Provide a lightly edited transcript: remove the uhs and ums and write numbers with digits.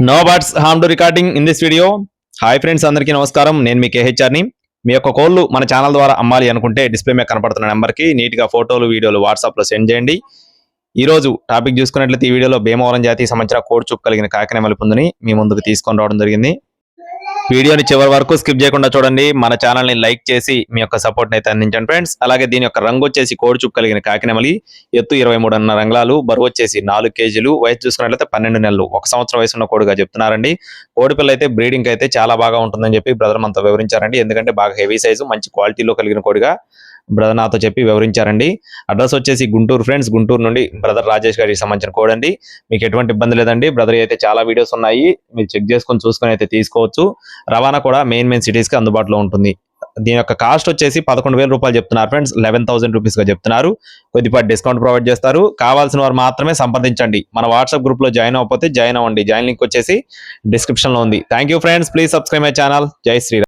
No buts harm to recording in this video. Hi friends, అందరికీ నమస్కారం. నేను మీ కేహెచ్ఆర్ని. మీ యొక్క కోళ్ళు మన ఛానల్ ద్వారా అమ్మాలి అనుకుంటే డిస్ప్లే మీద కనపడుతున్న నెంబర్కి నీట్గా ఫోటోలు వీడియోలు వాట్సాప్లో సెండ్ చేయండి. ఈ రోజు టాపిక్ చూసుకున్నట్లయితే ఈ వీడియోలో భీమవరం జాతికి సంబంధించిన కోడి చూపు కలిగిన కాకినెమలి పుంజుని మీ ముందుకు తీసుకొని రావడం జరిగింది. వీడియోని చివరి వరకు స్కిప్ చేయకుండా చూడండి. మన ఛానల్ని లైక్ చేసి మీ యొక్క సపోర్ట్ని అయితే అందించండి ఫ్రెండ్స్. అలాగే దీని యొక్క రంగు వచ్చేసి కోడి చూపు కలిగిన కాకినెమలి, ఎత్తు 23.5 అంగుళాలు, బరువు వచ్చేసి 4 కేజీలు, వయసు చూసుకున్నట్లయితే 12 నెలలు, 1 సంవత్సరం వయసు ఉన్న కోడిగా చెప్తున్నారండి. కోడి పిల్ల అయితే బ్రీడింగ్ అయితే చాలా బాగా ఉంటుందని చెప్పి బ్రదర్ మనతో వివరించారండి. ఎందుకంటే బాగా హెవీ సైజు, మంచి క్వాలిటీలో కలిగిన కోడిగా బ్రదర్ నాతో చెప్పి వివరించారండి. అడ్రస్ వచ్చేసి గుంటూరు ఫ్రెండ్స్. గుంటూరు నుండి బ్రదర్ రాజేష్ గారికి సంబంధించిన కోడండి. మీకు ఎటువంటి ఇబ్బంది లేదండి. బ్రదర్ అయితే చాలా వీడియోస్ ఉన్నాయి, మీరు చెక్ చూసుకొని అయితే తీసుకోవచ్చు. రవాణా కూడా మెయిన్ సిటీస్ కి అందుబాటులో ఉంటుంది. దీని యొక్క కాస్ట్ వచ్చేసి 11,000 రూపాయలు చెప్తున్నారు ఫ్రెండ్స్. 11,000 రూపీస్ గా చెప్తున్నారు. కొద్దిపాటి డిస్కౌంట్ ప్రొవైడ్ చేస్తారు. కావాల్సిన వారు మాత్రమే సంప్రదించండి. మన వాట్సాప్ గ్రూప్ లో జాయిన్ అవ్వకపోతే జాయిన్ అవ్వండి. జాయిన్ లింక్ వచ్చేసి డిస్క్రిప్షన్ లో ఉంది. Thank you friends. Please subscribe my channel. జై శ్రీరామ్.